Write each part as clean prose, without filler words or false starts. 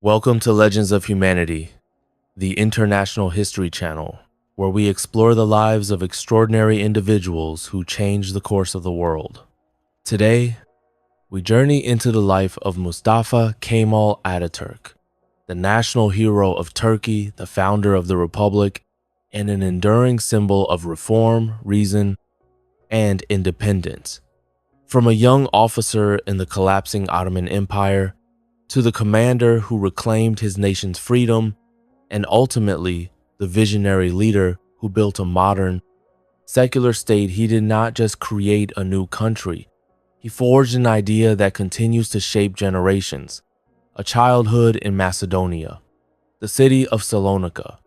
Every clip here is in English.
Welcome to Legends of Humanity, the International History Channel, where we explore the lives of extraordinary individuals who changed the course of the world. Today, we journey into the life of Mustafa Kemal Atatürk, the national hero of Turkey, the founder of the Republic, and an enduring symbol of reform, reason, and independence. From a young officer in the collapsing Ottoman Empire to the commander who reclaimed his nation's freedom, and ultimately the visionary leader who built a modern, secular state, he did not just create a new country. He forged an idea that continues to shape generations. A childhood in Macedonia, the city of Salonika,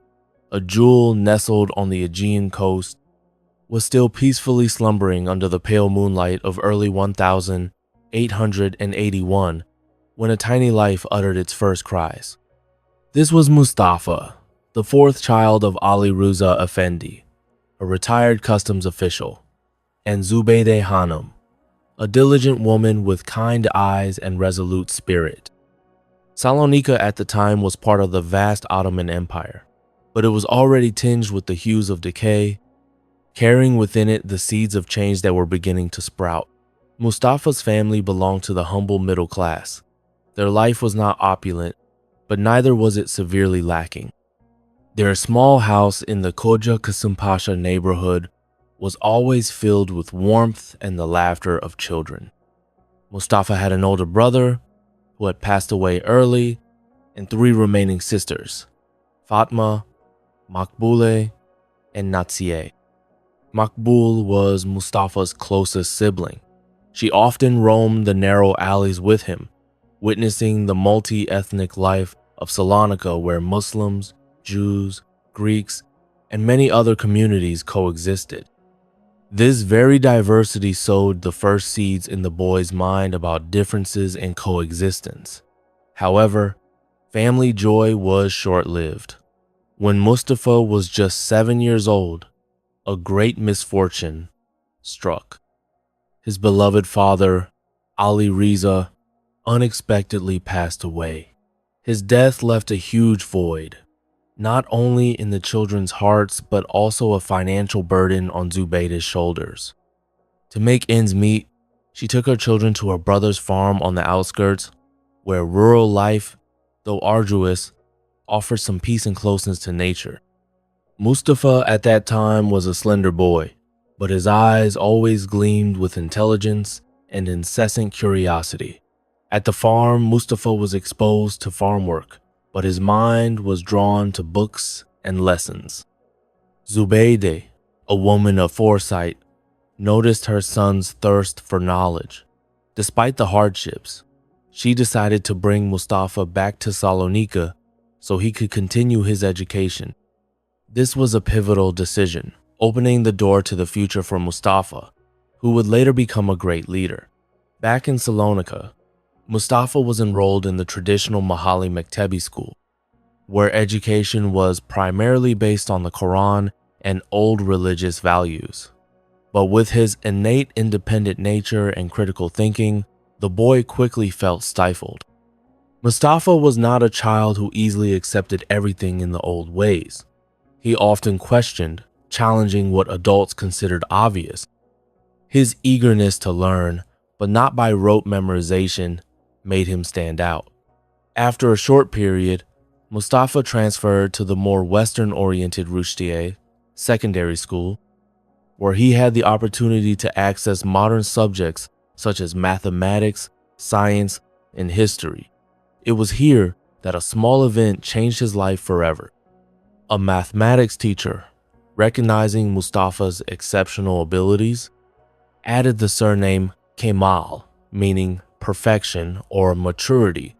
a jewel nestled on the Aegean coast, was still peacefully slumbering under the pale moonlight of early 1881 when a tiny life uttered its first cries. This was Mustafa, the fourth child of Ali Ruza Effendi, a retired customs official, and Zubayde Hanım, a diligent woman with kind eyes and resolute spirit. Salonika at the time was part of the vast Ottoman Empire, but it was already tinged with the hues of decay, carrying within it the seeds of change that were beginning to sprout. Mustafa's family belonged to the humble middle class. Their life was not opulent, but neither was it severely lacking. Their small house in the Koca Kasımpaşa neighborhood was always filled with warmth and the laughter of children. Mustafa had an older brother who had passed away early and three remaining sisters, Fatma, Makbule, and Natsiye. Makbul was Mustafa's closest sibling. She often roamed the narrow alleys with him, witnessing the multi-ethnic life of Salonika where Muslims, Jews, Greeks, and many other communities coexisted. This very diversity sowed the first seeds in the boy's mind about differences and coexistence. However, family joy was short-lived. When Mustafa was just 7 years old, a great misfortune struck. His beloved father, Ali Riza, unexpectedly passed away. His death left a huge void, not only in the children's hearts, but also a financial burden on Zubayda's shoulders. To make ends meet, she took her children to her brother's farm on the outskirts, where rural life, though arduous, offered some peace and closeness to nature. Mustafa at that time was a slender boy, but his eyes always gleamed with intelligence and incessant curiosity. At the farm, Mustafa was exposed to farm work, but his mind was drawn to books and lessons. Zubayde, a woman of foresight, noticed her son's thirst for knowledge. Despite the hardships, she decided to bring Mustafa back to Salonika so he could continue his education. This was a pivotal decision, opening the door to the future for Mustafa, who would later become a great leader. Back in Salonika, Mustafa was enrolled in the traditional Mahalli Mektebi school, where education was primarily based on the Quran and old religious values. But with his innate independent nature and critical thinking, the boy quickly felt stifled. Mustafa was not a child who easily accepted everything in the old ways. He often questioned, challenging what adults considered obvious. His eagerness to learn, but not by rote memorization, made him stand out. After a short period, Mustafa transferred to the more Western-oriented Rushdiye secondary school, where he had the opportunity to access modern subjects such as mathematics, science, and history. It was here that a small event changed his life forever. A mathematics teacher, recognizing Mustafa's exceptional abilities, added the surname Kemal, meaning perfection or maturity,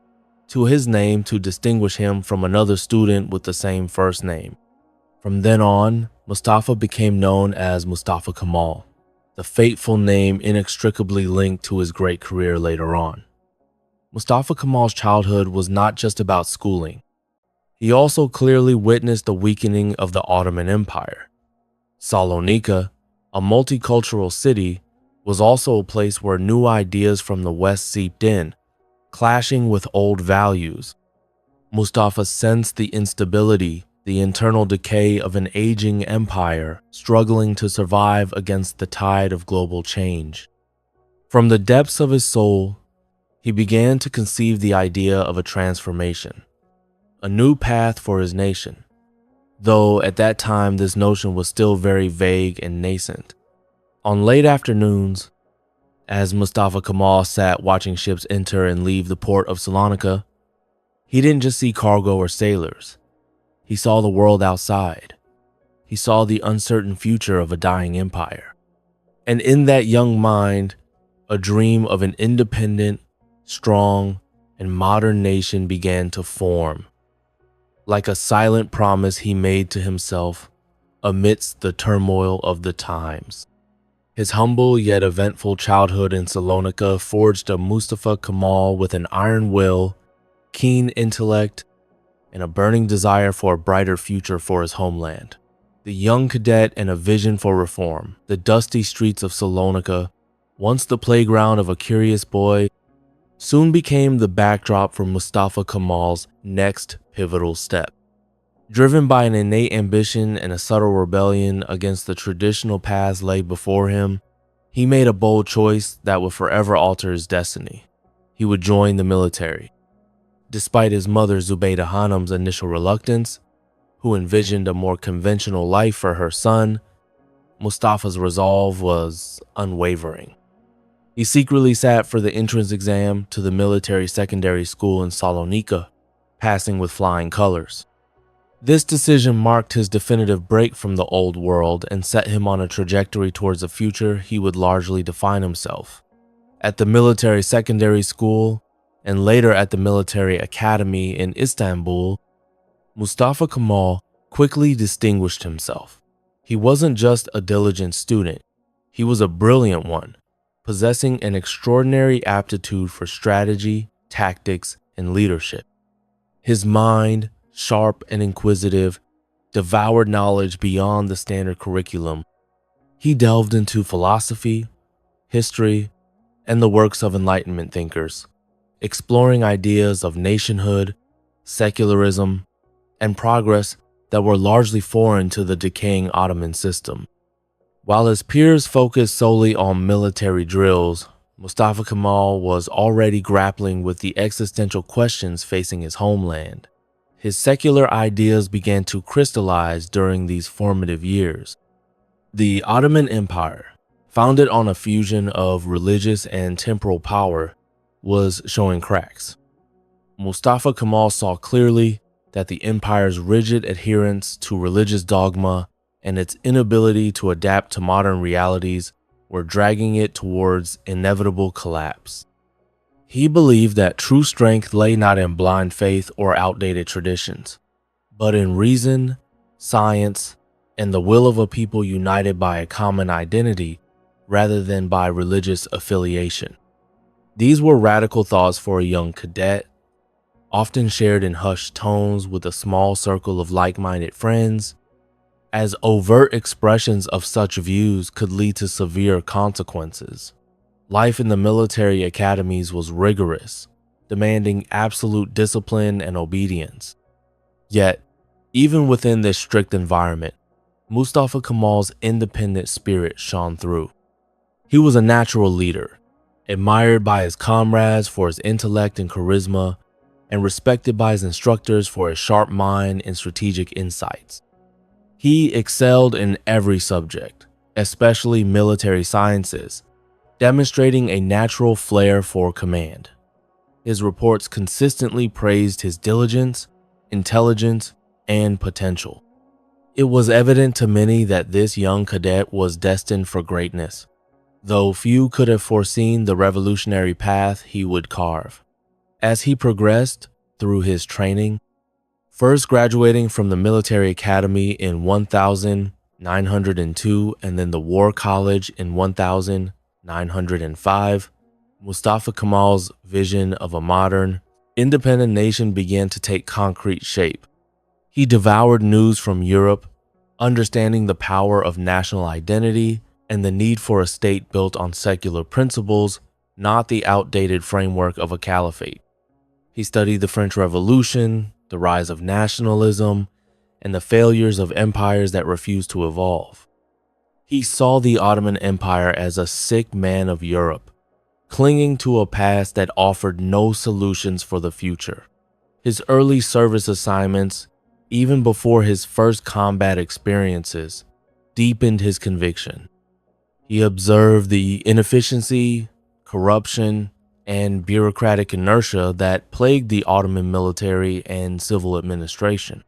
to his name to distinguish him from another student with the same first name. From then on, Mustafa became known as Mustafa Kemal, the fateful name inextricably linked to his great career later on. Mustafa Kemal's childhood was not just about schooling. He also clearly witnessed the weakening of the Ottoman Empire. Salonika, a multicultural city, was also a place where new ideas from the West seeped in, clashing with old values. Mustafa sensed the instability, the internal decay of an aging empire struggling to survive against the tide of global change. From the depths of his soul, he began to conceive the idea of a transformation, a new path for his nation, though at that time this notion was still very vague and nascent. On late afternoons, as Mustafa Kemal sat watching ships enter and leave the port of Salonika, he didn't just see cargo or sailors. He saw the world outside. He saw the uncertain future of a dying empire. And in that young mind, a dream of an independent, strong, and modern nation began to form, like a silent promise he made to himself amidst the turmoil of the times. His humble yet eventful childhood in Salonika forged a Mustafa Kemal with an iron will, keen intellect, and a burning desire for a brighter future for his homeland. The young cadet and a vision for reform, the dusty streets of Salonika, once the playground of a curious boy, soon became the backdrop for Mustafa Kemal's next pivotal step. Driven by an innate ambition and a subtle rebellion against the traditional paths laid before him, he made a bold choice that would forever alter his destiny. He would join the military. Despite his mother Zubaydah Hanum's initial reluctance, who envisioned a more conventional life for her son, Mustafa's resolve was unwavering. He secretly sat for the entrance exam to the military secondary school in Salonika, passing with flying colors. This decision marked his definitive break from the old world and set him on a trajectory towards a future he would largely define himself. At the military secondary school, and later at the military academy in Istanbul, Mustafa Kemal quickly distinguished himself. He wasn't just a diligent student, he was a brilliant one, possessing an extraordinary aptitude for strategy, tactics, and leadership. His mind, sharp and inquisitive, devoured knowledge beyond the standard curriculum. He delved into philosophy, history, and the works of Enlightenment thinkers, exploring ideas of nationhood, secularism, and progress that were largely foreign to the decaying Ottoman system. While his peers focused solely on military drills, Mustafa Kemal was already grappling with the existential questions facing his homeland. His secular ideas began to crystallize during these formative years. The Ottoman Empire, founded on a fusion of religious and temporal power, was showing cracks. Mustafa Kemal saw clearly that the empire's rigid adherence to religious dogma and its inability to adapt to modern realities were dragging it towards inevitable collapse. He believed that true strength lay not in blind faith or outdated traditions, but in reason, science, and the will of a people united by a common identity rather than by religious affiliation. These were radical thoughts for a young cadet, often shared in hushed tones with a small circle of like-minded friends, as overt expressions of such views could lead to severe consequences. Life in the military academies was rigorous, demanding absolute discipline and obedience. Yet, even within this strict environment, Mustafa Kemal's independent spirit shone through. He was a natural leader, admired by his comrades for his intellect and charisma, and respected by his instructors for his sharp mind and strategic insights. He excelled in every subject, especially military sciences, demonstrating a natural flair for command. His reports consistently praised his diligence, intelligence, and potential. It was evident to many that this young cadet was destined for greatness, though few could have foreseen the revolutionary path he would carve. As he progressed through his training, first graduating from the military academy in 1902 and then the War College in 1905, Mustafa Kemal's vision of a modern, independent nation began to take concrete shape. He devoured news from Europe, understanding the power of national identity and the need for a state built on secular principles, not the outdated framework of a caliphate. He studied the French Revolution, the rise of nationalism, and the failures of empires that refused to evolve. He saw the Ottoman Empire as a sick man of Europe, clinging to a past that offered no solutions for the future. His early service assignments, even before his first combat experiences, deepened his conviction. He observed the inefficiency, corruption, and bureaucratic inertia that plagued the Ottoman military and civil administration.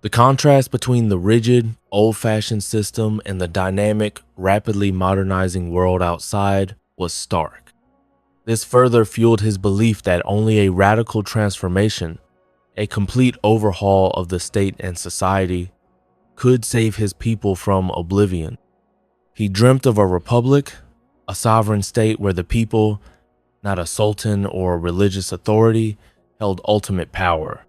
The contrast between the rigid, old-fashioned system and the dynamic, rapidly modernizing world outside was stark. This further fueled his belief that only a radical transformation, a complete overhaul of the state and society, could save his people from oblivion. He dreamt of a republic, a sovereign state where the people, not a sultan or a religious authority, held ultimate power.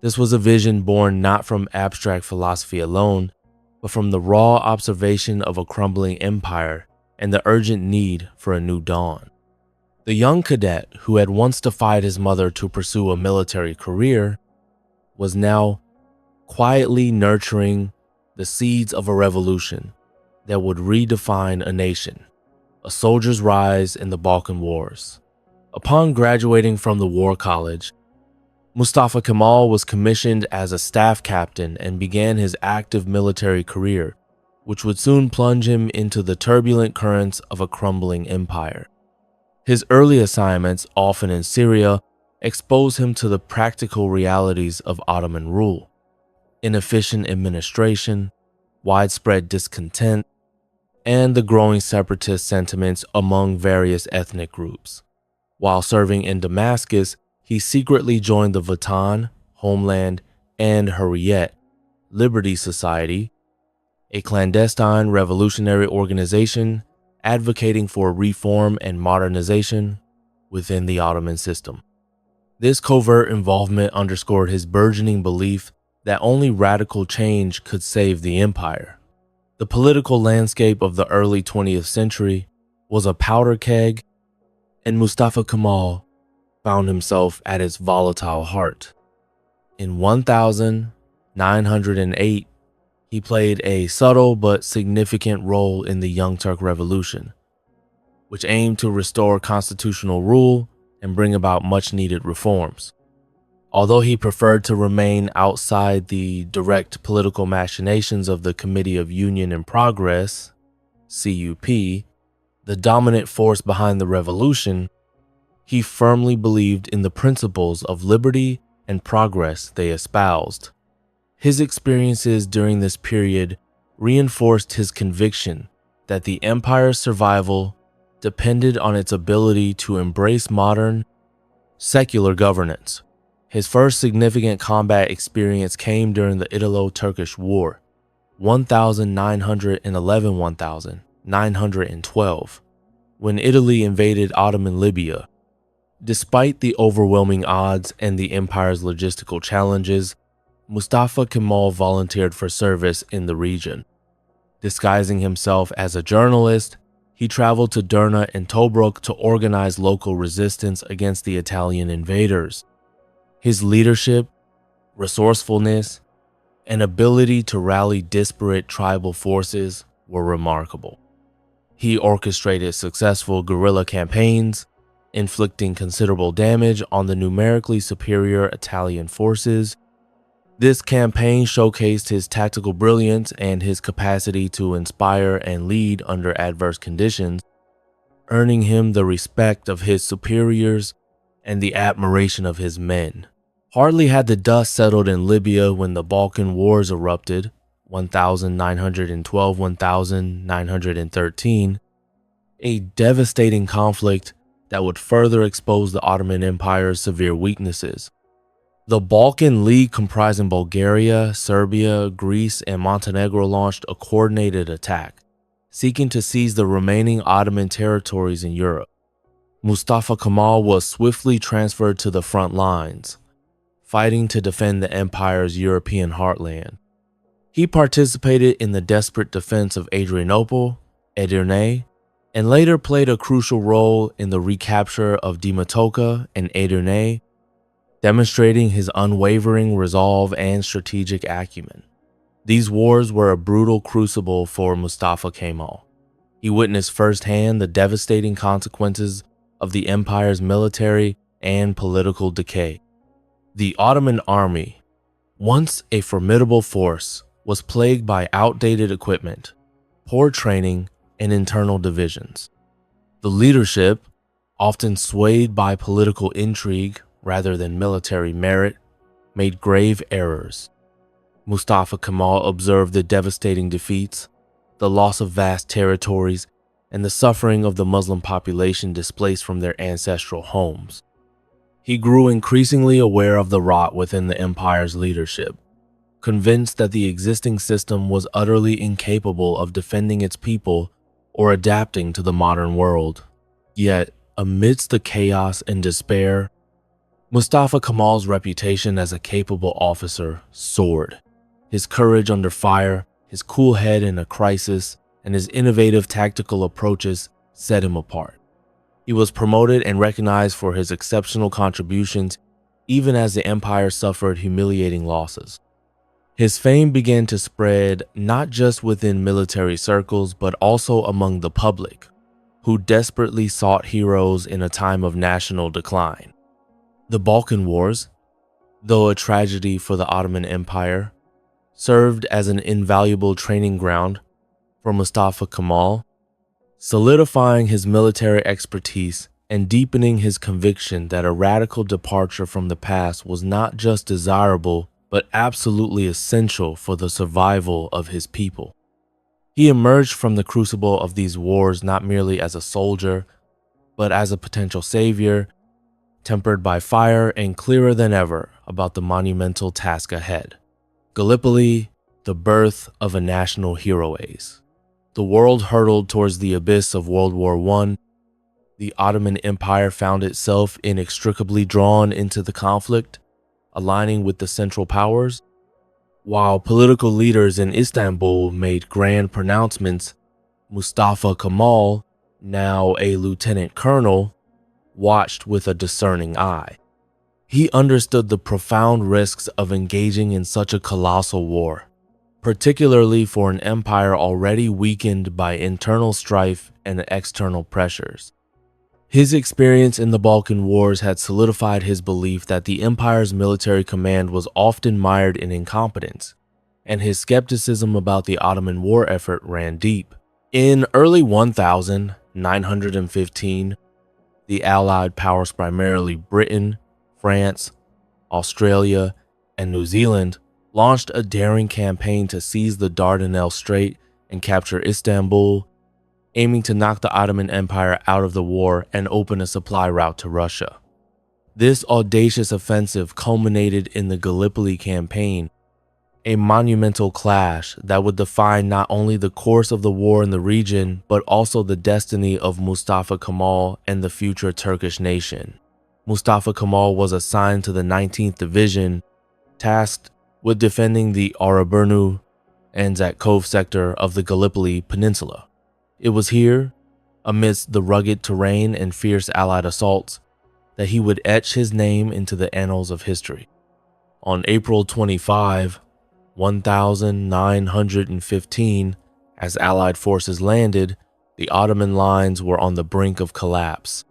This was a vision born not from abstract philosophy alone, but from the raw observation of a crumbling empire and the urgent need for a new dawn. The young cadet who had once defied his mother to pursue a military career was now quietly nurturing the seeds of a revolution that would redefine a nation, a soldier's rise in the Balkan Wars. Upon graduating from the War College, Mustafa Kemal was commissioned as a staff captain and began his active military career, which would soon plunge him into the turbulent currents of a crumbling empire. His early assignments, often in Syria, exposed him to the practical realities of Ottoman rule: inefficient administration, widespread discontent, and the growing separatist sentiments among various ethnic groups. While serving in Damascus, he secretly joined the Vatan, Homeland, and Hurriyet, Liberty Society, a clandestine revolutionary organization advocating for reform and modernization within the Ottoman system. This covert involvement underscored his burgeoning belief that only radical change could save the empire. The political landscape of the early 20th century was a powder keg, and Mustafa Kemal found himself at its volatile heart. In 1908, he played a subtle but significant role in the Young Turk Revolution, which aimed to restore constitutional rule and bring about much-needed reforms. Although he preferred to remain outside the direct political machinations of the Committee of Union and Progress, CUP, the dominant force behind the revolution, he firmly believed in the principles of liberty and progress they espoused. His experiences during this period reinforced his conviction that the empire's survival depended on its ability to embrace modern, secular governance. His first significant combat experience came during the Italo-Turkish War, 1911-1912, when Italy invaded Ottoman Libya. Despite the overwhelming odds and the empire's logistical challenges, Mustafa Kemal volunteered for service in the region. Disguising himself as a journalist, he traveled to Derna and Tobruk to organize local resistance against the Italian invaders. His leadership, resourcefulness, and ability to rally disparate tribal forces were remarkable. He orchestrated successful guerrilla campaigns, inflicting considerable damage on the numerically superior Italian forces. This campaign showcased his tactical brilliance and his capacity to inspire and lead under adverse conditions, earning him the respect of his superiors and the admiration of his men. Hardly had the dust settled in Libya when the Balkan Wars erupted, 1912-1913, a devastating conflict that would further expose the Ottoman Empire's severe weaknesses. The Balkan League, comprising Bulgaria, Serbia, Greece, and Montenegro, launched a coordinated attack, seeking to seize the remaining Ottoman territories in Europe. Mustafa Kemal was swiftly transferred to the front lines, fighting to defend the empire's European heartland. He participated in the desperate defense of Adrianople, Edirne, and later played a crucial role in the recapture of Dimitoka and Edirne. demonstrating his unwavering resolve and strategic acumen. These wars were a brutal crucible for Mustafa Kemal. He witnessed firsthand the devastating consequences of the empire's military and political decay. The Ottoman army, once a formidable force, was plagued by outdated equipment, poor training, and internal divisions. The leadership, often swayed by political intrigue rather than military merit, made grave errors. Mustafa Kemal observed the devastating defeats, the loss of vast territories, and the suffering of the Muslim population displaced from their ancestral homes. He grew increasingly aware of the rot within the empire's leadership, convinced that the existing system was utterly incapable of defending its people or adapting to the modern world. Yet, amidst the chaos and despair, Mustafa Kemal's reputation as a capable officer soared. His courage under fire, his cool head in a crisis, and his innovative tactical approaches set him apart. He was promoted and recognized for his exceptional contributions, even as the empire suffered humiliating losses. His fame began to spread not just within military circles, but also among the public, who desperately sought heroes in a time of national decline. The Balkan Wars, though a tragedy for the Ottoman Empire, served as an invaluable training ground for Mustafa Kemal, solidifying his military expertise and deepening his conviction that a radical departure from the past was not just desirable, but absolutely essential for the survival of his people. He emerged from the crucible of these wars not merely as a soldier, but as a potential savior, tempered by fire and clearer than ever about the monumental task ahead. Gallipoli, the birth of a national heroes. The world hurtled towards the abyss of World War I. The Ottoman Empire found itself inextricably drawn into the conflict, aligning with the Central Powers. While political leaders in Istanbul made grand pronouncements, Mustafa Kemal, now a lieutenant colonel, watched with a discerning eye. He understood the profound risks of engaging in such a colossal war, particularly for an empire already weakened by internal strife and external pressures. His experience in the Balkan Wars had solidified his belief that the empire's military command was often mired in incompetence, and his skepticism about the Ottoman war effort ran deep. In early 1915, the Allied powers, primarily Britain, France, Australia, and New Zealand, launched a daring campaign to seize the Dardanelles Strait and capture Istanbul, aiming to knock the Ottoman Empire out of the war and open a supply route to Russia. This audacious offensive culminated in the Gallipoli campaign, a monumental clash that would define not only the course of the war in the region, but also the destiny of Mustafa Kemal and the future Turkish nation. Mustafa Kemal was assigned to the 19th Division, tasked with defending the Araburnu and Zatkov sector of the Gallipoli Peninsula. It was here, amidst the rugged terrain and fierce Allied assaults, that he would etch his name into the annals of history. On April 25, 1915, as Allied forces landed, the Ottoman lines were on the brink of collapse.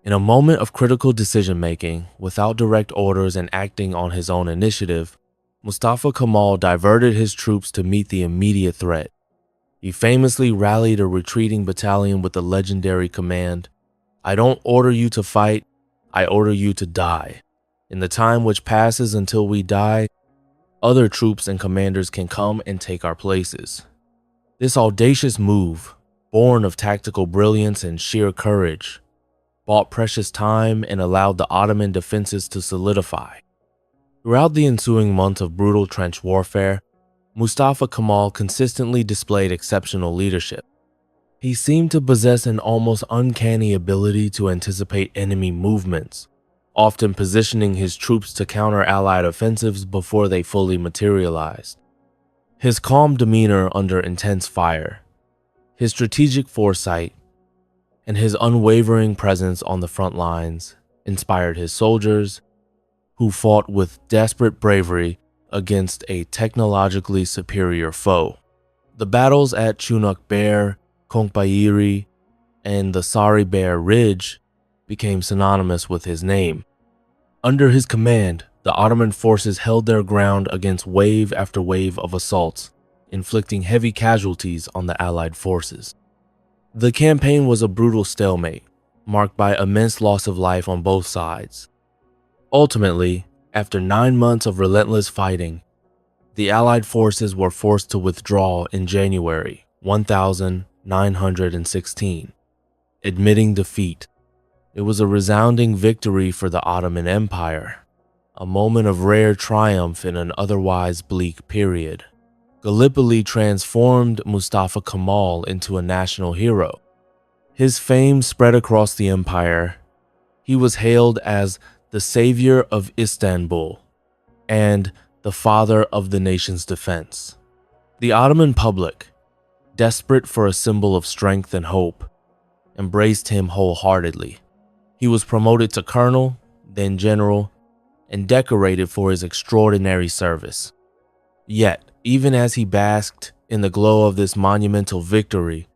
In a moment of critical decision-making, without direct orders and acting on his own initiative, Mustafa Kemal diverted his troops to meet the immediate threat. He famously rallied a retreating battalion with the legendary command, "I don't order you to fight, I order you to die. In the time which passes until we die, other troops and commanders can come and take our places." This audacious move, born of tactical brilliance and sheer courage, bought precious time and allowed the Ottoman defenses to solidify. Throughout the ensuing months of brutal trench warfare, Mustafa Kemal consistently displayed exceptional leadership. He seemed to possess an almost uncanny ability to anticipate enemy movements, often positioning his troops to counter Allied offensives before they fully materialized. His calm demeanor under intense fire, his strategic foresight, and his unwavering presence on the front lines inspired his soldiers, who fought with desperate bravery against a technologically superior foe. The battles at Chunuk Bair, Kongpairi, and the Sari Bair Ridge became synonymous with his name. Under his command, the Ottoman forces held their ground against wave after wave of assaults, inflicting heavy casualties on the Allied forces. The campaign was a brutal stalemate, marked by immense loss of life on both sides. Ultimately, after 9 months of relentless fighting, the Allied forces were forced to withdraw in January 1916, admitting defeat. It was a resounding victory for the Ottoman Empire, a moment of rare triumph in an otherwise bleak period. Gallipoli transformed Mustafa Kemal into a national hero. His fame spread across the empire. He was hailed as the savior of Istanbul and the father of the nation's defense. The Ottoman public, desperate for a symbol of strength and hope, embraced him wholeheartedly. He was promoted to colonel, then general, and decorated for his extraordinary service. Yet, even as he basked in the glow of this monumental victory,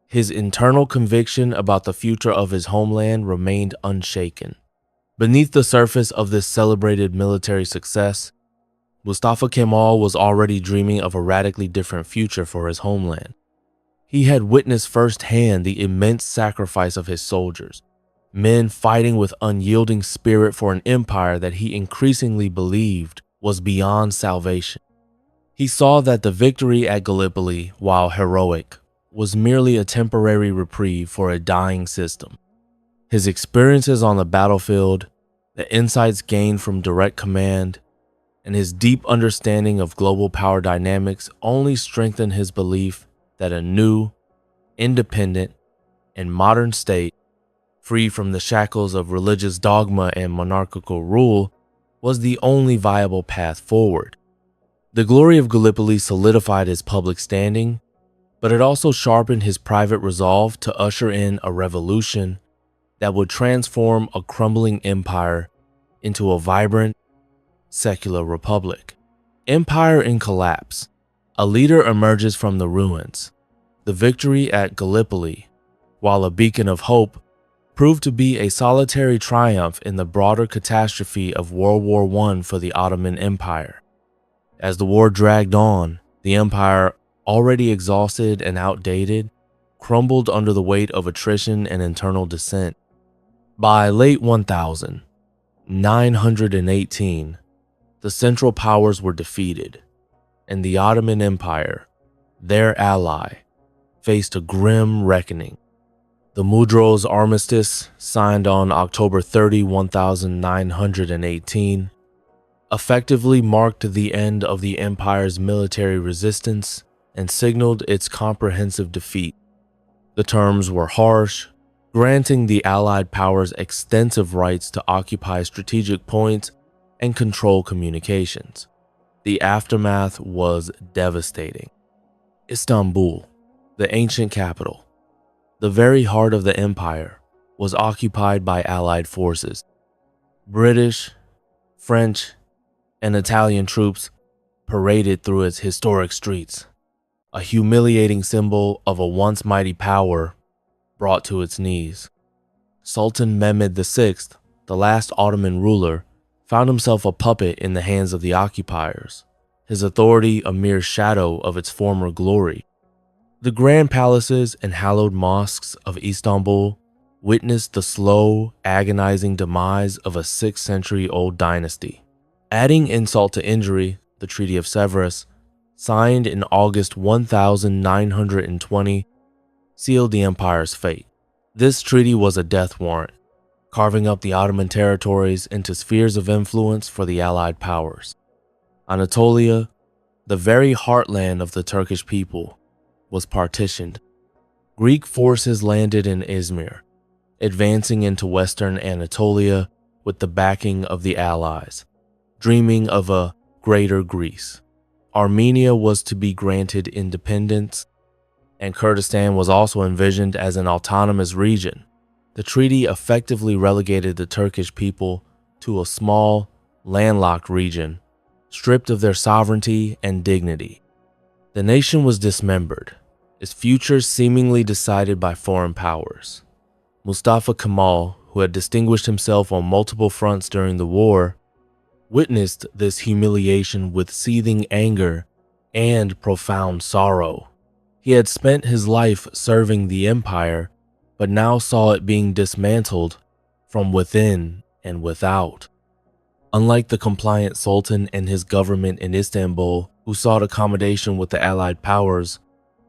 his internal conviction about the future of his homeland remained unshaken. Beneath the surface of this celebrated military success, Mustafa Kemal was already dreaming of a radically different future for his homeland. He had witnessed firsthand the immense sacrifice of his soldiers, men fighting with unyielding spirit for an empire that he increasingly believed was beyond salvation. He saw that the victory at Gallipoli, while heroic, was merely a temporary reprieve for a dying system. His experiences on the battlefield, the insights gained from direct command, and his deep understanding of global power dynamics only strengthened his belief that a new, independent, and modern state, free from the shackles of religious dogma and monarchical rule, was the only viable path forward. The glory of Gallipoli solidified his public standing, but it also sharpened his private resolve to usher in a revolution that would transform a crumbling empire into a vibrant, secular republic. Empire in collapse. A leader emerges from the ruins. The victory at Gallipoli, while a beacon of hope, proved to be a solitary triumph in the broader catastrophe of World War I for the Ottoman Empire. As the war dragged on, the empire, already exhausted and outdated, crumbled under the weight of attrition and internal dissent. By late 1918, the Central Powers were defeated, and the Ottoman Empire, their ally, faced a grim reckoning. The Mudros Armistice, signed on October 30, 1918, effectively marked the end of the empire's military resistance and signaled its comprehensive defeat. The terms were harsh, granting the Allied powers extensive rights to occupy strategic points and control communications. The aftermath was devastating. Istanbul, the ancient capital, the very heart of the empire, was occupied by Allied forces. British, French, and Italian troops paraded through its historic streets, a humiliating symbol of a once mighty power brought to its knees. Sultan Mehmed VI, the last Ottoman ruler, found himself a puppet in the hands of the occupiers, his authority a mere shadow of its former glory. The grand palaces and hallowed mosques of Istanbul witnessed the slow, agonizing demise of a 6th-century-old dynasty. Adding insult to injury, the Treaty of Sevres, signed in August 1920, sealed the empire's fate. This treaty was a death warrant, carving up the Ottoman territories into spheres of influence for the Allied powers. Anatolia, the very heartland of the Turkish people, was partitioned. Greek forces landed in Izmir, advancing into western Anatolia with the backing of the Allies, dreaming of a greater Greece. Armenia was to be granted independence, and Kurdistan was also envisioned as an autonomous region. The treaty effectively relegated the Turkish people to a small, landlocked region, stripped of their sovereignty and dignity. The nation was dismembered, its future seemingly decided by foreign powers. Mustafa Kemal, who had distinguished himself on multiple fronts during the war, witnessed this humiliation with seething anger and profound sorrow. He had spent his life serving the empire, but now saw it being dismantled from within and without. Unlike the compliant Sultan and his government in Istanbul, who sought accommodation with the Allied powers,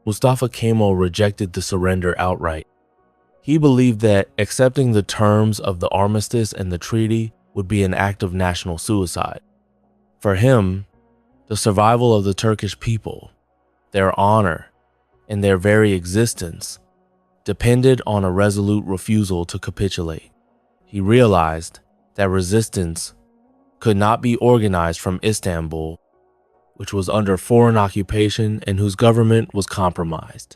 Mustafa Kemal rejected the surrender outright. He believed that accepting the terms of the armistice and the treaty would be an act of national suicide. For him, the survival of the Turkish people, their honor, and their very existence depended on a resolute refusal to capitulate. He realized that resistance could not be organized from Istanbul, which was under foreign occupation and whose government was compromised.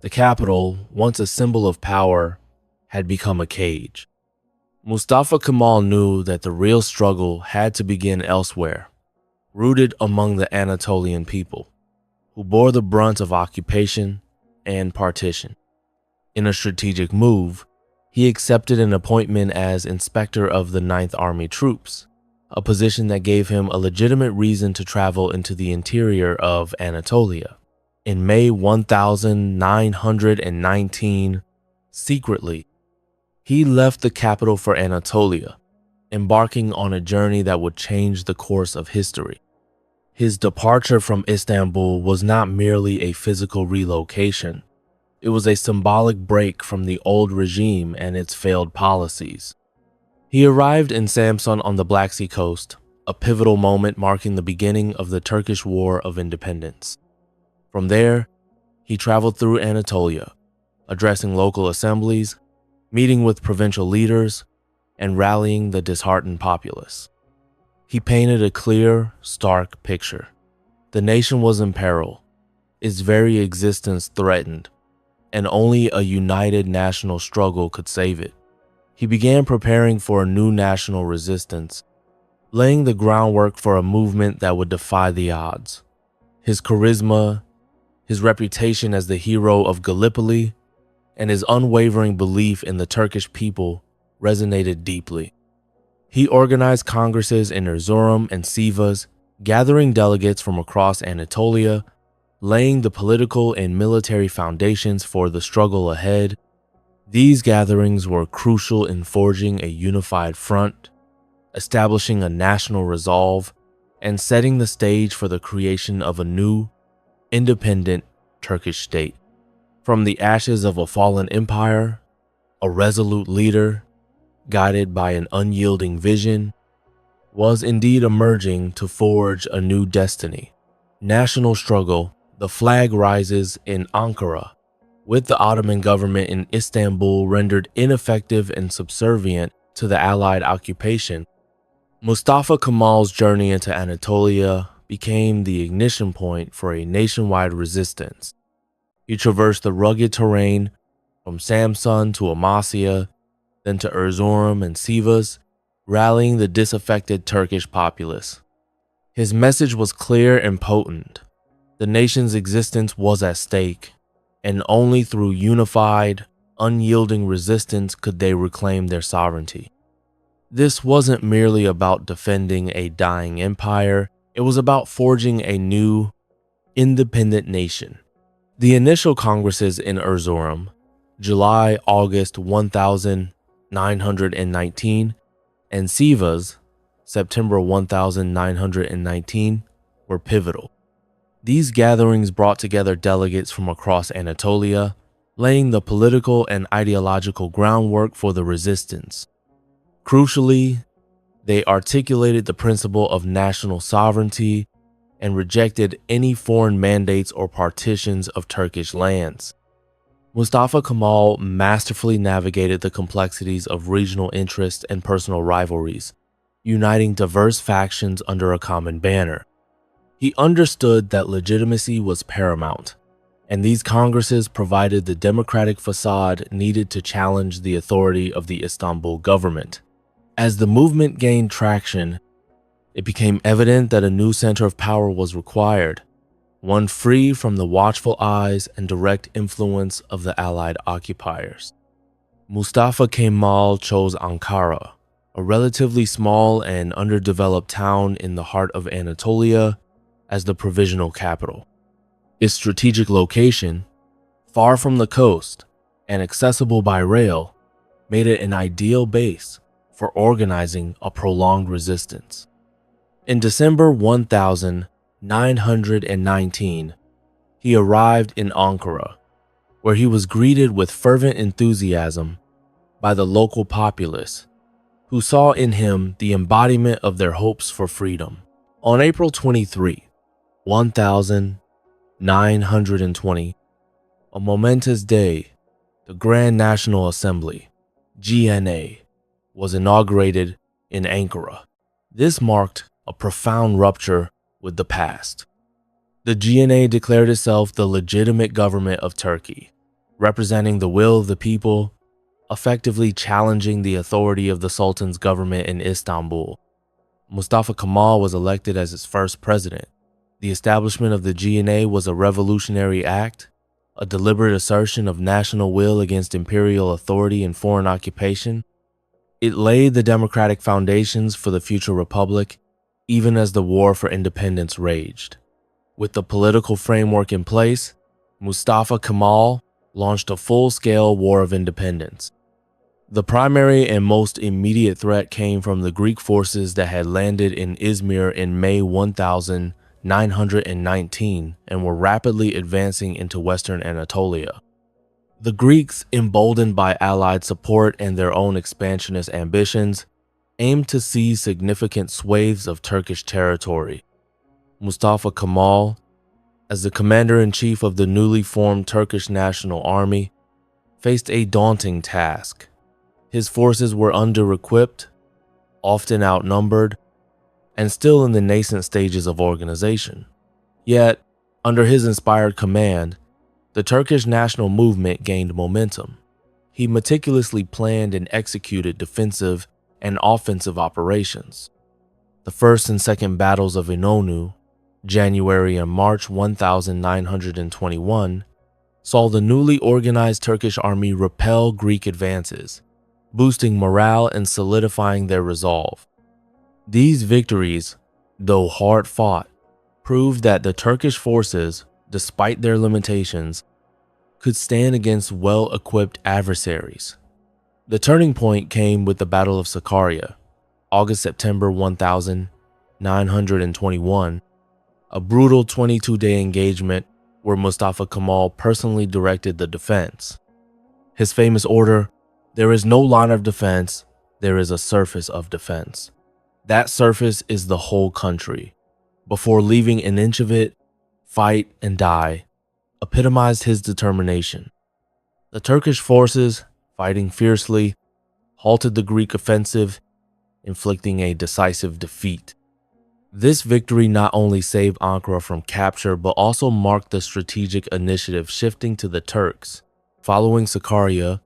The capital, once a symbol of power, had become a cage. Mustafa Kemal knew that the real struggle had to begin elsewhere, rooted among the Anatolian people, who bore the brunt of occupation and partition. In a strategic move, he accepted an appointment as inspector of the 9th Army troops, a position that gave him a legitimate reason to travel into the interior of Anatolia. In May 1919, secretly, he left the capital for Anatolia, embarking on a journey that would change the course of history. His departure from Istanbul was not merely a physical relocation. It was a symbolic break from the old regime and its failed policies. He arrived in Samsun on the Black Sea coast, a pivotal moment marking the beginning of the Turkish War of Independence. From there, he traveled through Anatolia, addressing local assemblies, meeting with provincial leaders, and rallying the disheartened populace. He painted a clear, stark picture. The nation was in peril, its very existence threatened, and only a united national struggle could save it. He began preparing for a new national resistance, laying the groundwork for a movement that would defy the odds. His charisma, his reputation as the hero of Gallipoli, and his unwavering belief in the Turkish people resonated deeply. He organized congresses in Erzurum and Sivas, gathering delegates from across Anatolia, laying the political and military foundations for the struggle ahead. These gatherings were crucial in forging a unified front, establishing a national resolve, and setting the stage for the creation of a new, independent Turkish state. From the ashes of a fallen empire, a resolute leader, guided by an unyielding vision, was indeed emerging to forge a new destiny. National struggle, the flag rises in Ankara, with the Ottoman government in Istanbul rendered ineffective and subservient to the Allied occupation. Mustafa Kemal's journey into Anatolia became the ignition point for a nationwide resistance. He traversed the rugged terrain from Samsun to Amasya, then to Erzurum and Sivas, rallying the disaffected Turkish populace. His message was clear and potent. The nation's existence was at stake, and only through unified, unyielding resistance could they reclaim their sovereignty. This wasn't merely about defending a dying empire, it was about forging a new, independent nation. The initial congresses in Erzurum, July-August 1919, and Sivas, September 1919, were pivotal. These gatherings brought together delegates from across Anatolia, laying the political and ideological groundwork for the resistance. Crucially, they articulated the principle of national sovereignty and rejected any foreign mandates or partitions of Turkish lands. Mustafa Kemal masterfully navigated the complexities of regional interests and personal rivalries, uniting diverse factions under a common banner. He understood that legitimacy was paramount, and these congresses provided the democratic facade needed to challenge the authority of the Istanbul government. As the movement gained traction, It became evident that a new center of power was required, one free from the watchful eyes and direct influence of the Allied occupiers. Mustafa Kemal chose Ankara, a relatively small and underdeveloped town in the heart of Anatolia, as the provisional capital. Its strategic location, far from the coast and accessible by rail, made it an ideal base for organizing a prolonged resistance. In December 1919, he arrived in Ankara, where he was greeted with fervent enthusiasm by the local populace, who saw in him the embodiment of their hopes for freedom. On April 23, 1920, a momentous day, the Grand National Assembly, GNA, was inaugurated in Ankara. This marked a profound rupture with the past. The GNA declared itself the legitimate government of Turkey, representing the will of the people, effectively challenging the authority of the Sultan's government in Istanbul. Mustafa Kemal was elected as its first president. The establishment of the GNA was a revolutionary act, a deliberate assertion of national will against imperial authority and foreign occupation. It laid the democratic foundations for the future republic, even as the war for independence raged. With the political framework in place, Mustafa Kemal launched a full-scale war of independence. The primary and most immediate threat came from the Greek forces that had landed in Izmir in May 1919 and were rapidly advancing into western Anatolia. The Greeks, emboldened by Allied support and their own expansionist ambitions, aimed to seize significant swathes of Turkish territory. Mustafa Kemal, as the commander-in-chief of the newly formed Turkish National Army, faced a daunting task. His forces were under-equipped, often outnumbered, and still in the nascent stages of organization. Yet, under his inspired command, the Turkish national movement gained momentum. He meticulously planned and executed defensive and offensive operations. The first and second battles of Inonu, January and March 1921, saw the newly organized Turkish army repel Greek advances, boosting morale and solidifying their resolve. These victories, though hard-fought, proved that the Turkish forces, despite their limitations, could stand against well-equipped adversaries. The turning point came with the Battle of Sakarya, August-September 1921, a brutal 22-day engagement where Mustafa Kemal personally directed the defense. His famous order, "There is no line of defense, there is a surface of defense. That surface is the whole country. Before leaving an inch of it, fight and die," epitomized his determination. The Turkish forces, fighting fiercely, halted the Greek offensive, inflicting a decisive defeat. This victory not only saved Ankara from capture, but also marked the strategic initiative shifting to the Turks. Following Sakarya,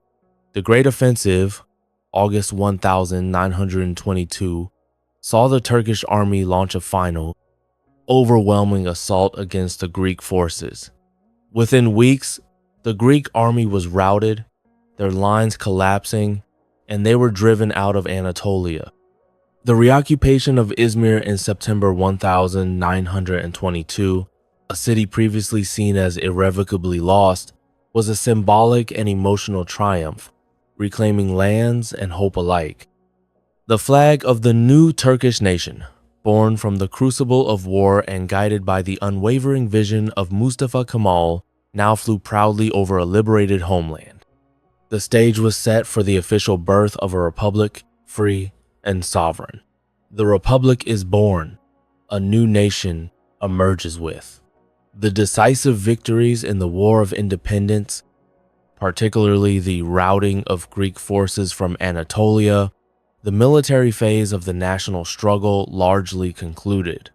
the Great Offensive, August 1922, saw the Turkish army launch a final, overwhelming assault against the Greek forces. Within weeks, the Greek army was routed, their lines collapsing, and they were driven out of Anatolia. The reoccupation of Izmir in September 1922, a city previously seen as irrevocably lost, was a symbolic and emotional triumph, reclaiming lands and hope alike. The flag of the new Turkish nation, born from the crucible of war and guided by the unwavering vision of Mustafa Kemal, now flew proudly over a liberated homeland. The stage was set for the official birth of a republic, free and sovereign. The republic is born, a new nation emerges with. The decisive victories in the War of Independence, particularly the routing of Greek forces from Anatolia, the military phase of the national struggle largely concluded.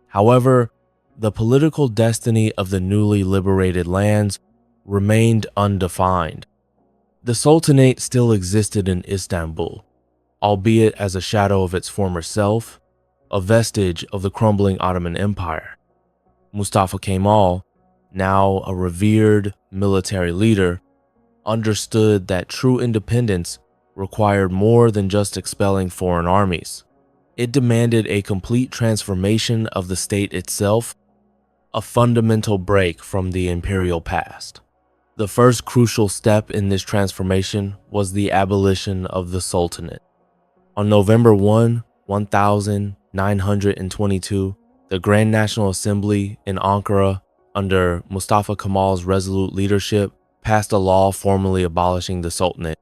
However, the political destiny of the newly liberated lands remained undefined. The Sultanate still existed in Istanbul, albeit as a shadow of its former self, a vestige of the crumbling Ottoman Empire. Mustafa Kemal, now a revered military leader, understood that true independence required more than just expelling foreign armies. It demanded a complete transformation of the state itself, a fundamental break from the imperial past. The first crucial step in this transformation was the abolition of the Sultanate. On November 1, 1922, the Grand National Assembly in Ankara, under Mustafa Kemal's resolute leadership, passed a law formally abolishing the Sultanate.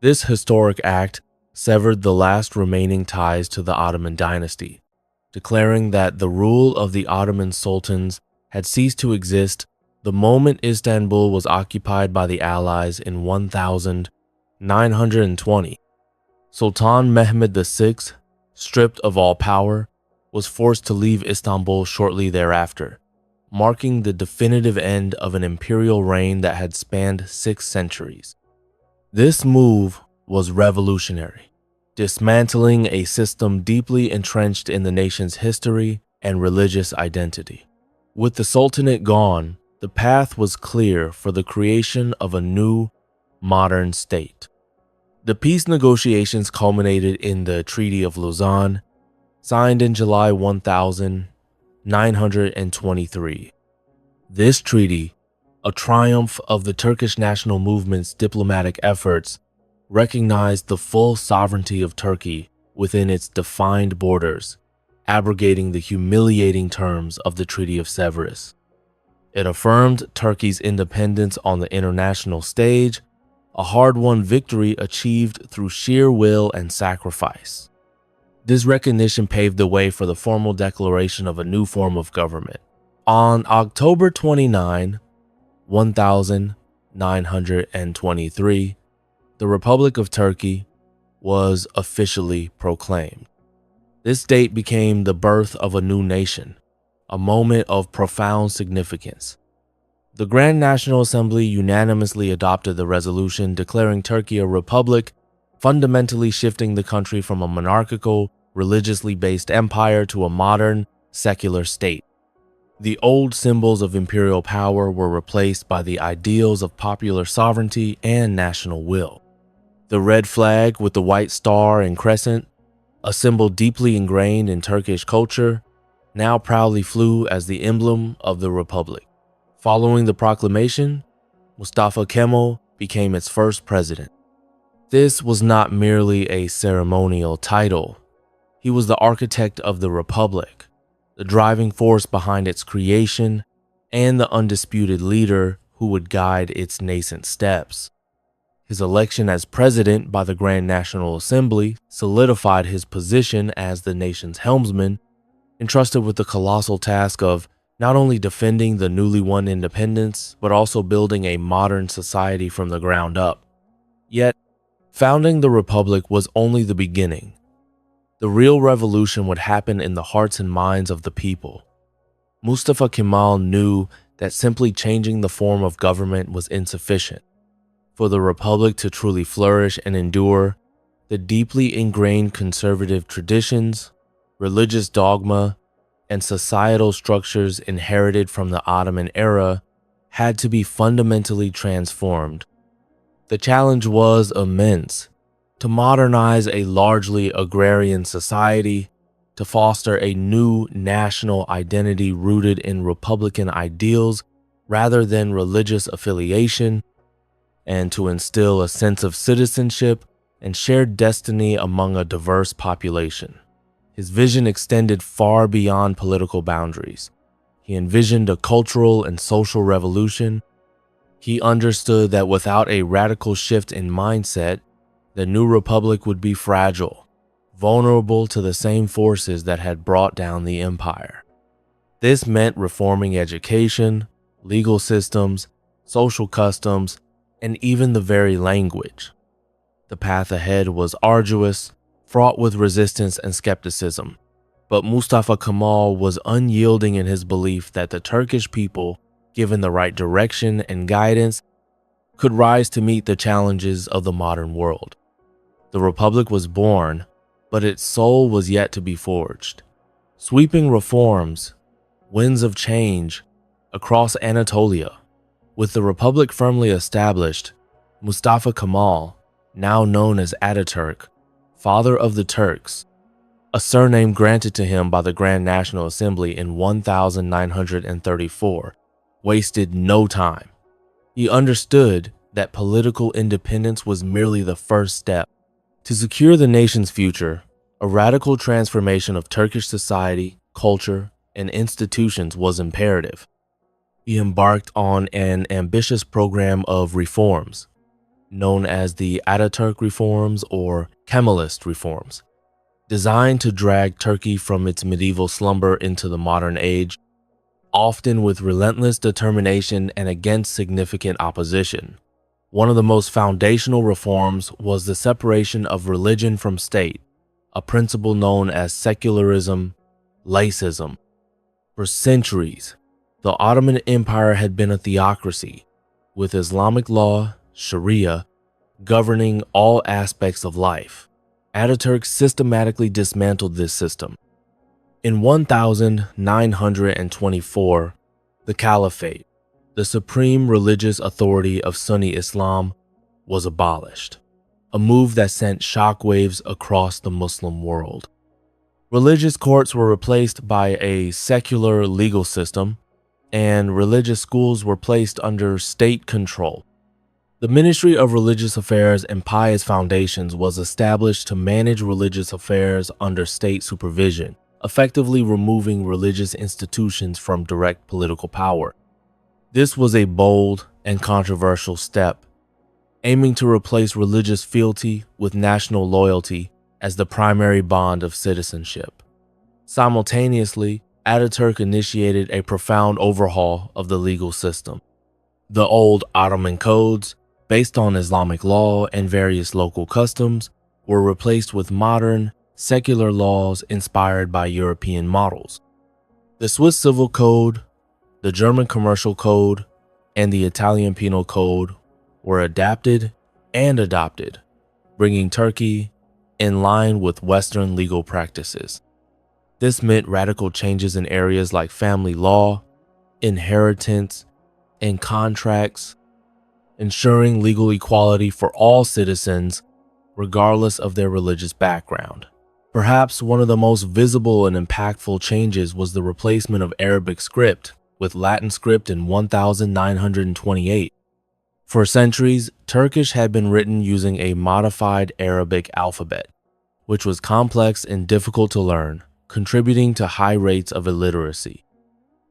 This historic act severed the last remaining ties to the Ottoman dynasty, declaring that the rule of the Ottoman sultans had ceased to exist the moment Istanbul was occupied by the Allies in 1920. Sultan Mehmed VI, stripped of all power, was forced to leave Istanbul shortly thereafter, marking the definitive end of an imperial reign that had spanned 6 centuries. This move was revolutionary, dismantling a system deeply entrenched in the nation's history and religious identity. With the Sultanate gone, the path was clear for the creation of a new, modern state. The peace negotiations culminated in the Treaty of Lausanne, signed in July 1923. This treaty, a triumph of the Turkish national movement's diplomatic efforts, recognized the full sovereignty of Turkey within its defined borders, abrogating the humiliating terms of the Treaty of Sevres. It affirmed Turkey's independence on the international stage, a hard-won victory achieved through sheer will and sacrifice. This recognition paved the way for the formal declaration of a new form of government. On October 29, 1923, the Republic of Turkey was officially proclaimed. This date became the birth of a new nation, a moment of profound significance. The Grand National Assembly unanimously adopted the resolution declaring Turkey a republic, fundamentally shifting the country from a monarchical, religiously based empire to a modern, secular state. The old symbols of imperial power were replaced by the ideals of popular sovereignty and national will. The red flag with the white star and crescent, a symbol deeply ingrained in Turkish culture, now proudly flew as the emblem of the republic. Following the proclamation, Mustafa Kemal became its first president. This was not merely a ceremonial title. He was the architect of the republic, the driving force behind its creation, and the undisputed leader who would guide its nascent steps. His election as president by the Grand National Assembly solidified his position as the nation's helmsman, entrusted with the colossal task of not only defending the newly won independence, but also building a modern society from the ground up. Yet, founding the republic was only the beginning. The real revolution would happen in the hearts and minds of the people. Mustafa Kemal knew that simply changing the form of government was insufficient. For the republic to truly flourish and endure, the deeply ingrained conservative traditions, religious dogma, and societal structures inherited from the Ottoman era had to be fundamentally transformed. The challenge was immense: to modernize a largely agrarian society, to foster a new national identity rooted in republican ideals rather than religious affiliation, and to instill a sense of citizenship and shared destiny among a diverse population. His vision extended far beyond political boundaries. He envisioned a cultural and social revolution. He understood that without a radical shift in mindset, the new republic would be fragile, vulnerable to the same forces that had brought down the empire. This meant reforming education, legal systems, social customs, and even the very language. The path ahead was arduous, fraught with resistance and skepticism, but Mustafa Kemal was unyielding in his belief that the Turkish people, given the right direction and guidance, could rise to meet the challenges of the modern world. The Republic was born, but its soul was yet to be forged. Sweeping reforms, winds of change across Anatolia. With the republic firmly established, Mustafa Kemal, now known as Atatürk, father of the Turks, a surname granted to him by the Grand National Assembly in 1934, wasted no time. He understood that political independence was merely the first step. To secure the nation's future, a radical transformation of Turkish society, culture, and institutions was imperative. He embarked on an ambitious program of reforms, known as the Atatürk reforms or Kemalist reforms, designed to drag Turkey from its medieval slumber into the modern age, often with relentless determination and against significant opposition. One of the most foundational reforms was the separation of religion from state, a principle known as secularism, laïcism. For centuries, the Ottoman Empire had been a theocracy, with Islamic law, Sharia, governing all aspects of life. Ataturk systematically dismantled this system. In 1924, the Caliphate, the supreme religious authority of Sunni Islam, was abolished, a move that sent shockwaves across the Muslim world. Religious courts were replaced by a secular legal system, and religious schools were placed under state control. The Ministry of Religious Affairs and Pious Foundations was established to manage religious affairs under state supervision, effectively removing religious institutions from direct political power. This was a bold and controversial step, aiming to replace religious fealty with national loyalty as the primary bond of citizenship. Simultaneously, Ataturk initiated a profound overhaul of the legal system. The old Ottoman codes, based on Islamic law and various local customs, were replaced with modern, secular laws inspired by European models. The Swiss Civil Code, the German Commercial Code, and the Italian Penal Code were adapted and adopted, bringing Turkey in line with Western legal practices. This meant radical changes in areas like family law, inheritance, and contracts, ensuring legal equality for all citizens regardless of their religious background. Perhaps one of the most visible and impactful changes was the replacement of Arabic script with Latin script in 1928. For centuries, Turkish had been written using a modified Arabic alphabet, which was complex and difficult to learn, contributing to high rates of illiteracy.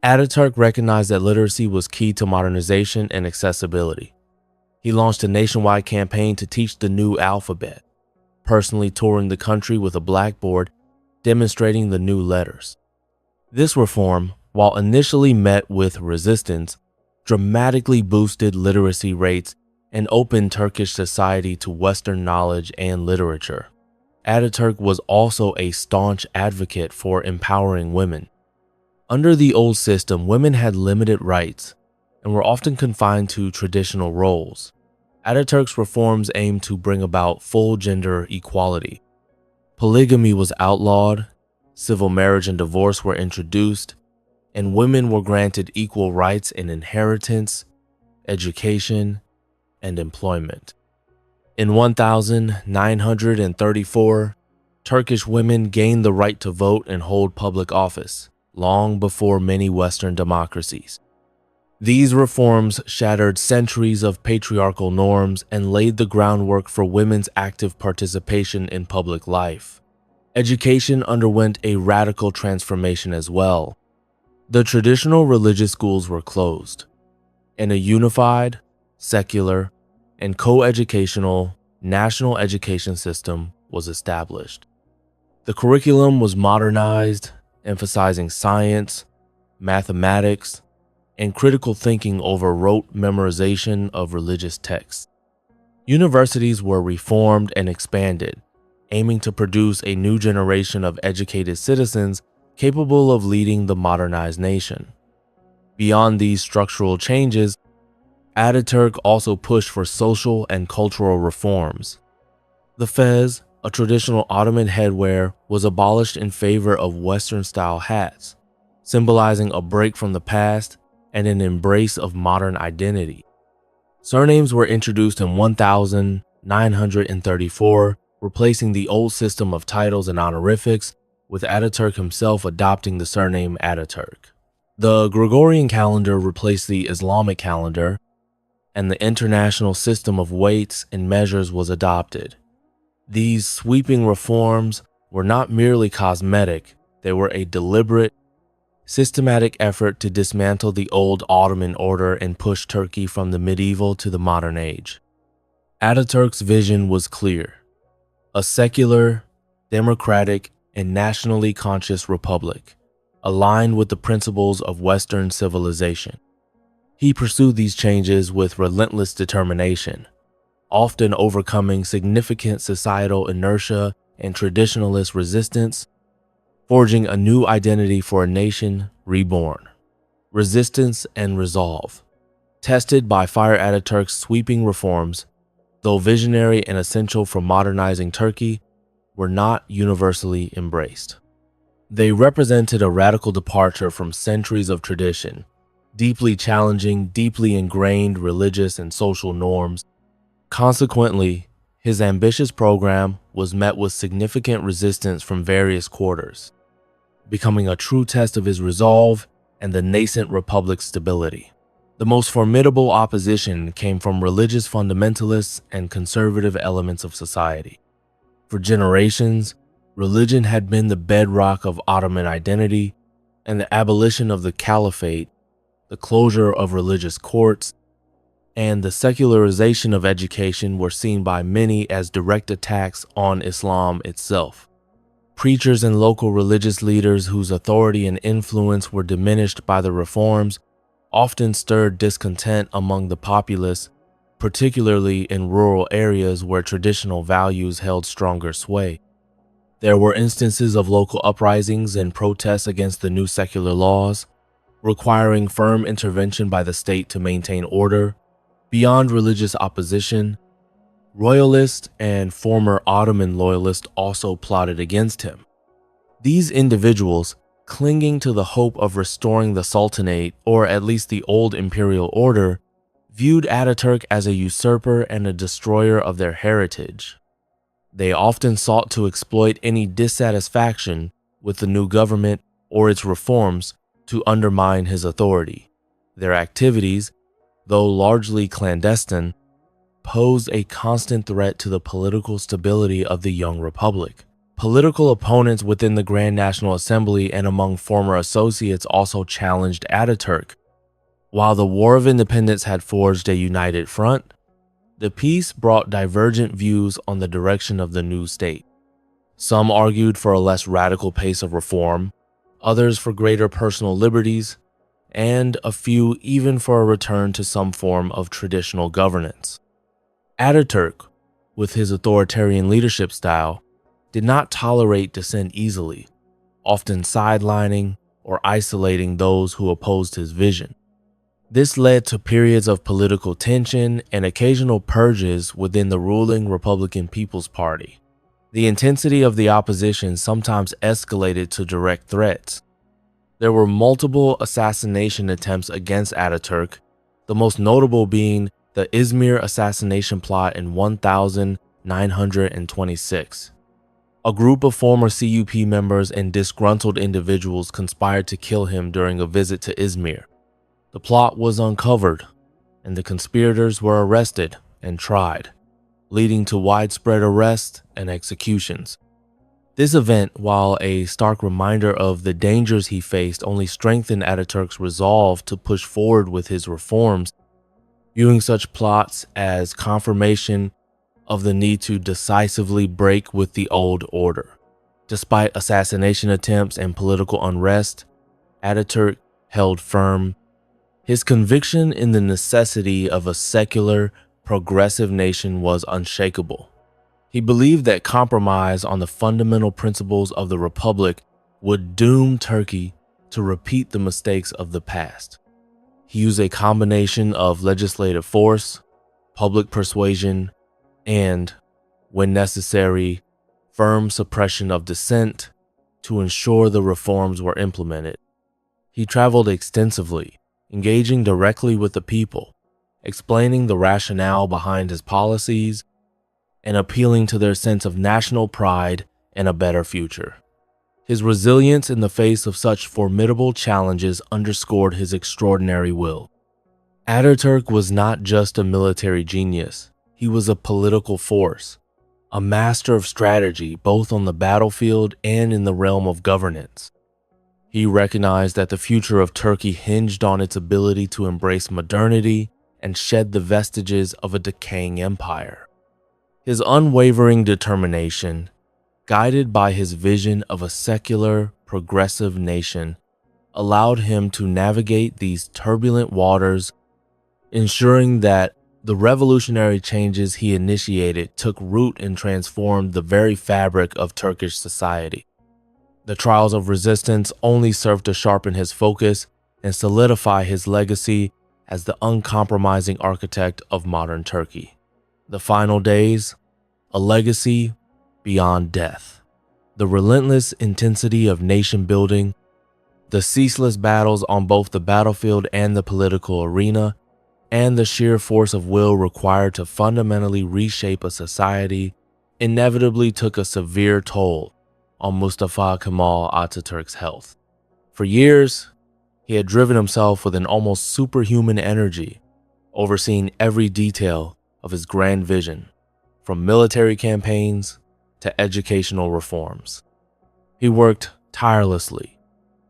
Ataturk recognized that literacy was key to modernization and accessibility. He launched a nationwide campaign to teach the new alphabet, personally touring the country with a blackboard demonstrating the new letters. This reform, while initially met with resistance, dramatically boosted literacy rates and opened Turkish society to Western knowledge and literature. Ataturk was also a staunch advocate for empowering women. Under the old system, women had limited rights and were often confined to traditional roles. Ataturk's reforms aimed to bring about full gender equality. Polygamy was outlawed, civil marriage and divorce were introduced, and women were granted equal rights in inheritance, education, and employment. In 1934, Turkish women gained the right to vote and hold public office, long before many Western democracies. These reforms shattered centuries of patriarchal norms and laid the groundwork for women's active participation in public life. Education underwent a radical transformation as well. The traditional religious schools were closed, and a unified, secular, and co-educational national education system was established. The curriculum was modernized, emphasizing science, mathematics, and critical thinking over rote memorization of religious texts. Universities were reformed and expanded, aiming to produce a new generation of educated citizens capable of leading the modernized nation. Beyond these structural changes, Ataturk also pushed for social and cultural reforms. The fez, A traditional Ottoman headwear was abolished in favor of Western-style hats, symbolizing a break from the past and an embrace of modern identity. Surnames were introduced in 1934, replacing the old system of titles and honorifics, with Ataturk himself adopting the surname Atatürk. The Gregorian calendar replaced the Islamic calendar, and the international system of weights and measures was adopted. These sweeping reforms were not merely cosmetic, they were a deliberate, systematic effort to dismantle the old Ottoman order and push Turkey from the medieval to the modern age. Ataturk's vision was clear: a secular, democratic, and nationally conscious republic, aligned with the principles of Western civilization. He pursued these changes with relentless determination, often overcoming significant societal inertia and traditionalist resistance, forging a new identity for a nation reborn. Resistance and resolve. Tested by Fire Ataturk's sweeping reforms, though visionary and essential for modernizing Turkey, were not universally embraced. They represented a radical departure from centuries of tradition, deeply challenging deeply ingrained religious and social norms. Consequently, his ambitious program was met with significant resistance from various quarters, becoming a true test of his resolve and the nascent republic's stability. The most formidable opposition came from religious fundamentalists and conservative elements of society. For generations, religion had been the bedrock of Ottoman identity, and the abolition of the caliphate, the closure of religious courts, and the secularization of education were seen by many as direct attacks on Islam itself. Preachers and local religious leaders whose authority and influence were diminished by the reforms often stirred discontent among the populace, particularly in rural areas where traditional values held stronger sway. There were instances of local uprisings and protests against the new secular laws, requiring firm intervention by the state to maintain order. Beyond religious opposition, royalists and former Ottoman loyalists also plotted against him. These individuals, clinging to the hope of restoring the Sultanate, or at least the old imperial order, viewed Ataturk as a usurper and a destroyer of their heritage. They often sought to exploit any dissatisfaction with the new government or its reforms to undermine his authority. Their activities, though largely clandestine, posed a constant threat to the political stability of the young republic. Political opponents within the Grand National Assembly and among former associates also challenged Ataturk. While the War of Independence had forged a united front, the peace brought divergent views on the direction of the new state. Some argued for a less radical pace of reform, others for greater personal liberties, and a few even for a return to some form of traditional governance. Ataturk, with his authoritarian leadership style, did not tolerate dissent easily, often sidelining or isolating those who opposed his vision. This led to periods of political tension and occasional purges within the ruling Republican People's Party. The intensity of the opposition sometimes escalated to direct threats. There were multiple assassination attempts against Ataturk, the most notable being the Izmir assassination plot in 1926. A group of former CUP members and disgruntled individuals conspired to kill him during a visit to Izmir. The plot was uncovered, and the conspirators were arrested and tried, leading to widespread arrests and executions. This event, while a stark reminder of the dangers he faced, only strengthened Ataturk's resolve to push forward with his reforms, viewing such plots as confirmation of the need to decisively break with the old order. Despite assassination attempts and political unrest, Ataturk held firm. His conviction in the necessity of a secular, progressive nation was unshakable. He believed that compromise on the fundamental principles of the Republic would doom Turkey to repeat the mistakes of the past. He used a combination of legislative force, public persuasion, and, when necessary, firm suppression of dissent to ensure the reforms were implemented. He traveled extensively, engaging directly with the people, explaining the rationale behind his policies, and appealing to their sense of national pride and a better future. His resilience in the face of such formidable challenges underscored his extraordinary will. Atatürk was not just a military genius, he was a political force, a master of strategy both on the battlefield and in the realm of governance. He recognized that the future of Turkey hinged on its ability to embrace modernity and shed the vestiges of a decaying empire. His unwavering determination, guided by his vision of a secular, progressive nation, allowed him to navigate these turbulent waters, ensuring that the revolutionary changes he initiated took root and transformed the very fabric of Turkish society. The trials of resistance only served to sharpen his focus and solidify his legacy as the uncompromising architect of modern Turkey. The final days, a legacy beyond death. The relentless intensity of nation building, the ceaseless battles on both the battlefield and the political arena, and the sheer force of will required to fundamentally reshape a society inevitably took a severe toll on Mustafa Kemal Atatürk's health. For years, he had driven himself with an almost superhuman energy, overseeing every detail of his grand vision, from military campaigns to educational reforms. He worked tirelessly,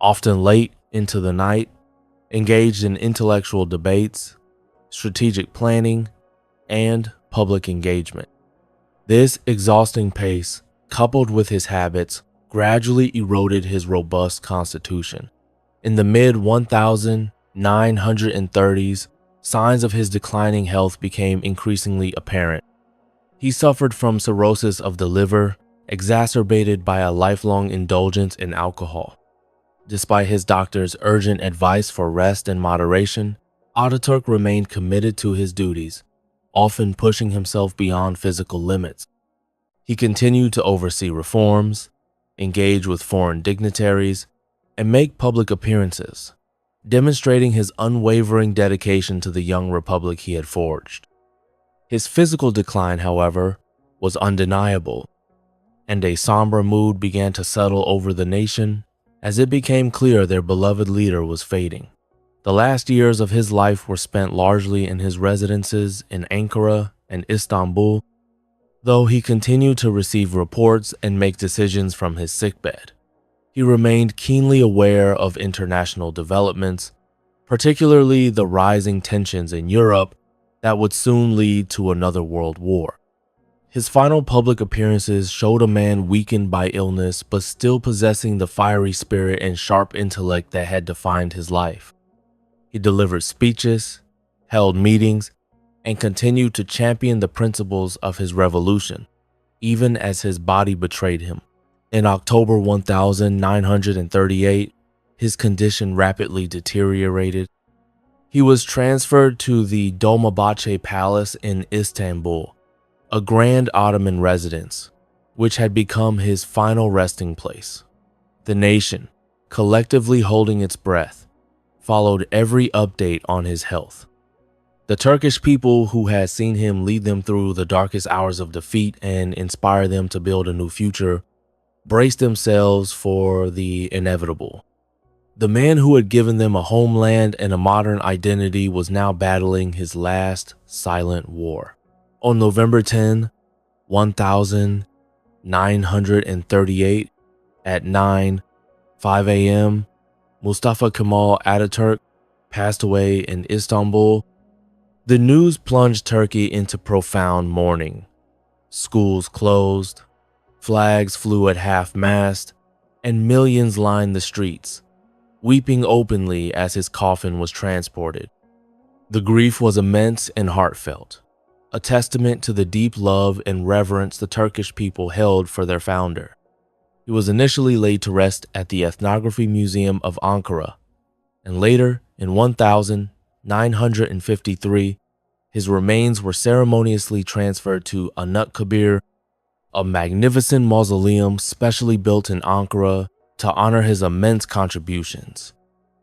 often late into the night, engaged in intellectual debates, strategic planning, and public engagement. This exhausting pace, coupled with his habits, gradually eroded his robust constitution. In the mid-1930s, signs of his declining health became increasingly apparent. He suffered from cirrhosis of the liver, exacerbated by a lifelong indulgence in alcohol. Despite his doctor's urgent advice for rest and moderation, Atatürk remained committed to his duties, often pushing himself beyond physical limits. He continued to oversee reforms, engage with foreign dignitaries, and make public appearances, demonstrating his unwavering dedication to the young republic he had forged. His physical decline, however, was undeniable, and a somber mood began to settle over the nation as it became clear their beloved leader was fading. The last years of his life were spent largely in his residences in Ankara and Istanbul, though he continued to receive reports and make decisions from his sickbed. He remained keenly aware of international developments, particularly the rising tensions in Europe that would soon lead to another world war. His final public appearances showed a man weakened by illness but still possessing the fiery spirit and sharp intellect that had defined his life. He delivered speeches, held meetings, and continued to champion the principles of his revolution, even as his body betrayed him. In October 1938, his condition rapidly deteriorated. He was transferred to the Dolmabahce Palace in Istanbul, a grand Ottoman residence, which had become his final resting place. The nation, collectively holding its breath, followed every update on his health. The Turkish people, who had seen him lead them through the darkest hours of defeat and inspire them to build a new future, braced themselves for the inevitable. The man who had given them a homeland and a modern identity was now battling his last silent war. On November 10, 1938, at 9:05 a.m., Mustafa Kemal Atatürk passed away in Istanbul. The news plunged Turkey into profound mourning. Schools closed, flags flew at half-mast, and millions lined the streets, weeping openly as his coffin was transported. The grief was immense and heartfelt, a testament to the deep love and reverence the Turkish people held for their founder. He was initially laid to rest at the Ethnography Museum of Ankara, and later, in 1953, his remains were ceremoniously transferred to Anıtkabir, a magnificent mausoleum specially built in Ankara to honor his immense contributions.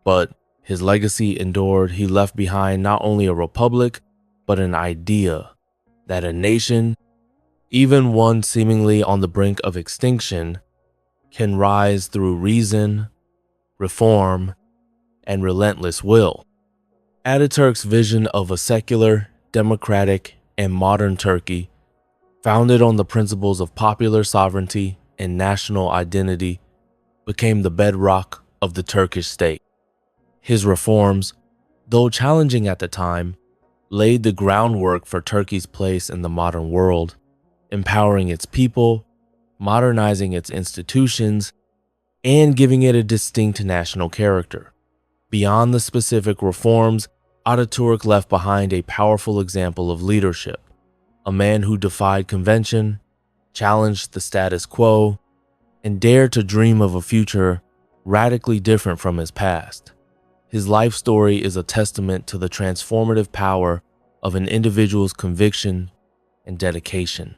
But his legacy endured. He left behind not only a republic, but an idea that a nation, even one seemingly on the brink of extinction, can rise through reason, reform, and relentless will. Ataturk's vision of a secular, democratic, and modern Turkey, founded on the principles of popular sovereignty and national identity, became the bedrock of the Turkish state. His reforms, though challenging at the time, laid the groundwork for Turkey's place in the modern world, empowering its people, modernizing its institutions, and giving it a distinct national character. Beyond the specific reforms, Atatürk left behind a powerful example of leadership, a man who defied convention, challenged the status quo, and dared to dream of a future radically different from his past. His life story is a testament to the transformative power of an individual's conviction and dedication.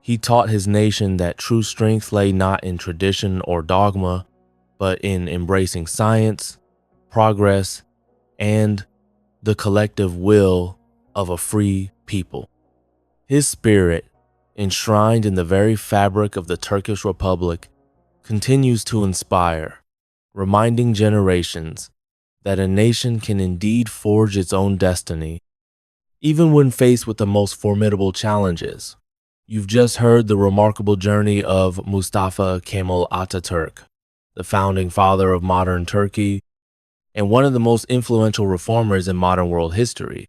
He taught his nation that true strength lay not in tradition or dogma, but in embracing science, progress, and the collective will of a free people. His spirit, enshrined in the very fabric of the Turkish Republic, continues to inspire, reminding generations that a nation can indeed forge its own destiny, even when faced with the most formidable challenges. You've just heard the remarkable journey of Mustafa Kemal Atatürk, the founding father of modern Turkey, and one of the most influential reformers in modern world history.